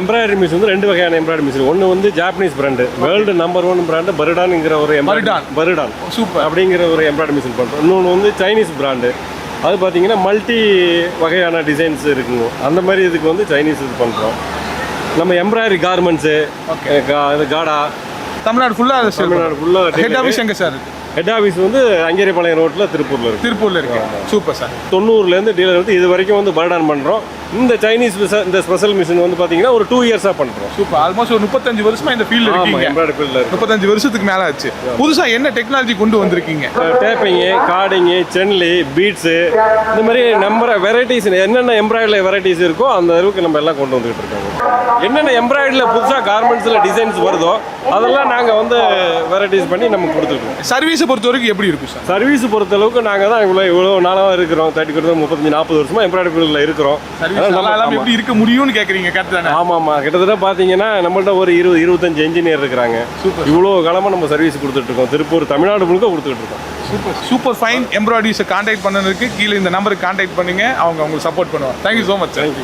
Embroidery machine வந்து 2 வகையான embroidery machine. ஒன்று வந்து Japanese brand, world number 1 brand பருடான்ங்கிற ஒரு பருடான் சூப்பர் அப்படிங்கிற ஒரு எம்ப்ராய்டரி மிஷின் பண்ணுறோம். இன்னொன்று வந்து சைனீஸ் பிராண்டு, அது பார்த்தீங்கன்னா மல்டி வகையான டிசைன்ஸ் இருக்குங்க. அந்த மாதிரி இதுக்கு வந்து சைனீஸ் இது பண்ணுறோம். நம்ம எம்ப்ராய்டரி கார்மெண்ட்ஸு, காடா, தமிழ்நாடு ஃபுல்லாக ஹெட் ஆஃபீஸ் எங்கே சார் இருக்குது? ஹெட் ஆஃபீஸ் வந்து அங்கேரிபாளையம் ரோட்டில் திருப்பூரில் இருக்கு. Super sir. 90லேருந்து டீலர் வந்து இது வரைக்கும் வந்து பர்டான் பண்ணுறோம். இந்த சைனீஸ் இந்த ஸ்பெஷல் மிஷின் வந்து பார்த்தீங்கன்னா ஒரு 2 இயர்ஸாக பண்ணுறோம். சூப்பர். ஆல்மோஸ்ட் ஒரு 35 வருஷமா இந்த ஃபீல்டு இருக்கீங்க. எம்ப்ராய்டரி ஃபீல்டில் 35 வருஷத்துக்கு மேலே ஆச்சு. புதுசாக என்ன டெக்னாலஜி கொண்டு வந்திருக்கீங்க? டேப்பிங்கு, கார்டிங்கு, சென்லி, பீட்ஸு, இந்த மாதிரி நம்பர் வெரைட்டிஸ் என்னென்ன எம்ப்ராய்டரியில் வெரைட்டிஸ் இருக்கோ அந்த அளவுக்கு நம்ம எல்லாம் கொண்டு வந்துகிட்டு இருக்காங்க. என்னென்ன எம்ப்ராய்டரியில் புதுசாக கார்மெண்ட்ஸில் டிசைன்ஸ் வருதோ அதெல்லாம் நாங்கள் வந்து வெரைட்டிஸ் பண்ணி நம்ம கொடுத்துருக்கோம். சர்வீஸை பொறுத்த வரைக்கும் எப்படி இருக்கும் சார்? சர்வீஸ் பொறுத்த அளவுக்கு நாங்கள் தான் இவ்வளோ நாளாக இருக்கிறோம். 35-40 வருஷமா எம்ப்ராய்டரி ஃபீல்டில் இருக்கிறோம். எப்படி இருக்க முடியும்னு கேட்குறீங்க, கரெக்ட் தானே? ஆமாம். கிட்டத்தட்ட பார்த்தீங்கன்னா நம்மள்ட்ட ஒரு 20-25 இன்ஜினியர் இருக்கிறாங்க. இவ்வளோ காலமாக நம்ம சர்வீஸ் கொடுத்துட்ருக்கோம். திருப்பூர், தமிழ்நாடு முழுக்க கொடுத்துட்டு இருக்கோம். சூப்பர் ஃபைன் எம்ப்ராய்டரிஸை கான்டாக்ட் பண்ணதுக்கு கீழே இந்த நம்பருக்கு கான்டாக்ட் பண்ணுங்க. அவங்க உங்களுக்கு சப்போர்ட் பண்ணுவாங்க. Thank you so much. தேங்க்யூ.